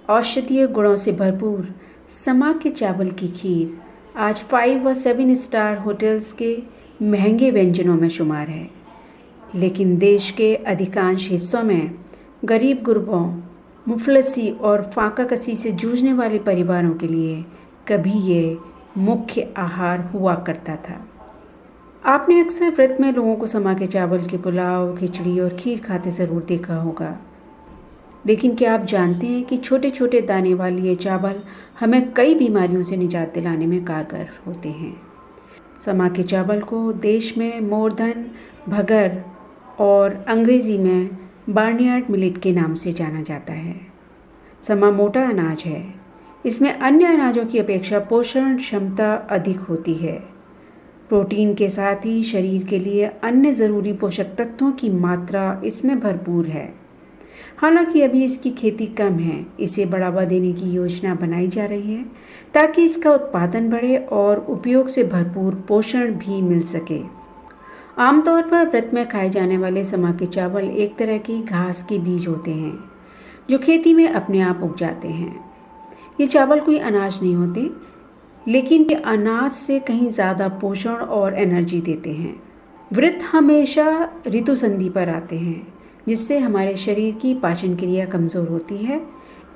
औषधीय गुणों से भरपूर समा के चावल की खीर आज 5 व 7 स्टार होटल्स के महंगे व्यंजनों में शुमार है। लेकिन देश के अधिकांश हिस्सों में गरीब गुरबों, मुफलसी और फाका कसी से जूझने वाले परिवारों के लिए कभी ये मुख्य आहार हुआ करता था। आपने अक्सर व्रत में लोगों को समा के चावल के पुलाव, खिचड़ी और खीर खाते ज़रूर देखा होगा। लेकिन क्या आप जानते हैं कि छोटे छोटे दाने वाली ये चावल हमें कई बीमारियों से निजात दिलाने में कारगर होते हैं। समा के चावल को देश में मोरधन, भगर और अंग्रेज़ी में बार्नयार्ड मिलेट के नाम से जाना जाता है। समा मोटा अनाज है। इसमें अन्य अनाजों की अपेक्षा पोषण क्षमता अधिक होती है। प्रोटीन के साथ ही शरीर के लिए अन्य ज़रूरी पोषक तत्वों की मात्रा इसमें भरपूर है। हालांकि अभी इसकी खेती कम है। इसे बढ़ावा देने की योजना बनाई जा रही है ताकि इसका उत्पादन बढ़े और उपयोग से भरपूर पोषण भी मिल सके। आमतौर पर व्रत में खाए जाने वाले समा के चावल एक तरह की घास के बीज होते हैं जो खेती में अपने आप उग जाते हैं। ये चावल कोई अनाज नहीं होते, लेकिन ये अनाज से कहीं ज़्यादा पोषण और एनर्जी देते हैं। व्रत हमेशा ऋतु संधि पर आते हैं, जिससे हमारे शरीर की पाचन क्रिया कमज़ोर होती है।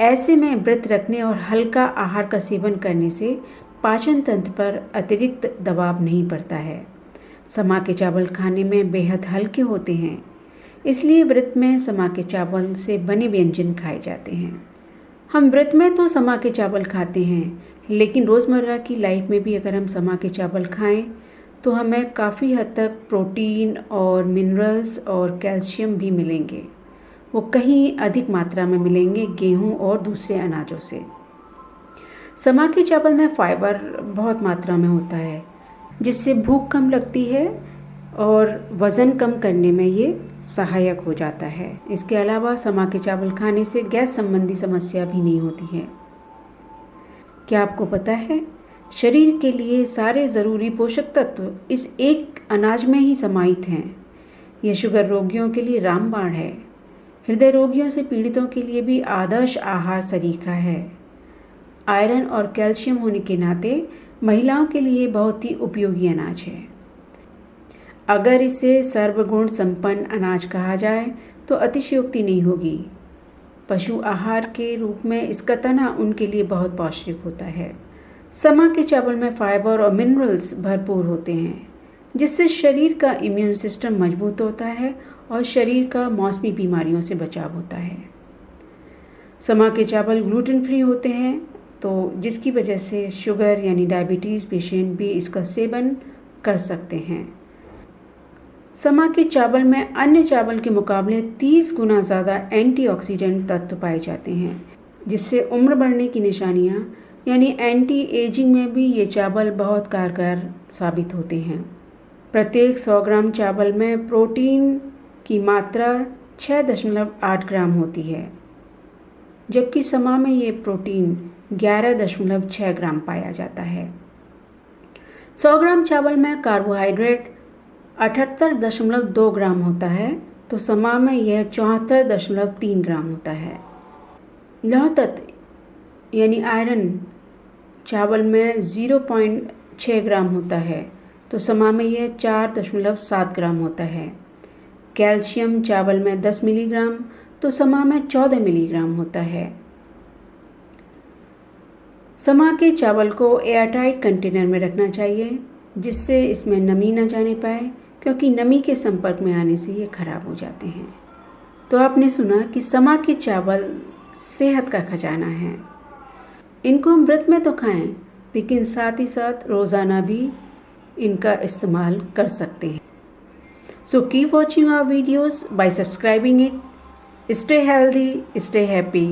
ऐसे में व्रत रखने और हल्का आहार का सेवन करने से पाचन तंत्र पर अतिरिक्त दबाव नहीं पड़ता है। समा के चावल खाने में बेहद हल्के होते हैं, इसलिए व्रत में समा के चावल से बने व्यंजन खाए जाते हैं। हम व्रत में तो समा के चावल खाते हैं, लेकिन रोज़मर्रा की लाइफ में भी अगर हम समा के चावल खाएं तो हमें काफ़ी हद तक प्रोटीन और मिनरल्स और कैल्शियम भी मिलेंगे। वो कहीं अधिक मात्रा में मिलेंगे गेहूं और दूसरे अनाजों से। समा के चावल में फाइबर बहुत मात्रा में होता है, जिससे भूख कम लगती है और वज़न कम करने में ये सहायक हो जाता है। इसके अलावा समा के चावल खाने से गैस संबंधी समस्या भी नहीं होती है। क्या आपको पता है, शरीर के लिए सारे ज़रूरी पोषक तत्व इस एक अनाज में ही समाहित हैं। यह शुगर रोगियों के लिए रामबाण है। हृदय रोगियों से पीड़ितों के लिए भी आदर्श आहार सरीखा है। आयरन और कैल्शियम होने के नाते महिलाओं के लिए बहुत ही उपयोगी अनाज है। अगर इसे सर्वगुण संपन्न अनाज कहा जाए तो अतिशयोक्ति नहीं होगी। पशु आहार के रूप में इसका तना उनके लिए बहुत पौष्टिक होता है। समा के चावल में फाइबर और मिनरल्स भरपूर होते हैं, जिससे शरीर का इम्यून सिस्टम मजबूत होता है और शरीर का मौसमी बीमारियों से बचाव होता है। समा के चावल ग्लूटेन फ्री होते हैं, तो जिसकी वजह से शुगर यानी डायबिटीज़ पेशेंट भी इसका सेवन कर सकते हैं। समा के चावल में अन्य चावल के मुकाबले 30 गुना ज़्यादा एंटीऑक्सीडेंट तत्व पाए जाते हैं, जिससे उम्र बढ़ने की निशानियाँ यानी एंटी एजिंग में भी ये चावल बहुत कारगर साबित होते हैं। प्रत्येक 100 ग्राम चावल में प्रोटीन की मात्रा 6.8 ग्राम होती है, जबकि समा में ये प्रोटीन 11.6 ग्राम पाया जाता है। 100 ग्राम चावल में कार्बोहाइड्रेट 78.2 ग्राम होता है, तो समा में यह 74.3 ग्राम होता है। लौह तत्व यानी आयरन चावल में 0.6 ग्राम होता है, तो समा में यह 4.7 ग्राम होता है। कैल्शियम चावल में 10 मिलीग्राम, तो समा में 14 मिलीग्राम होता है। समा के चावल को एयरटाइट कंटेनर में रखना चाहिए, जिससे इसमें नमी न जाने पाए, क्योंकि नमी के संपर्क में आने से ये खराब हो जाते हैं। तो आपने सुना कि समा के चावल सेहत का खजाना है। इनको हम व्रत में तो खाएं, लेकिन साथ ही साथ रोज़ाना भी इनका इस्तेमाल कर सकते हैं। So keep watching our videos by subscribing it. Stay healthy, stay happy.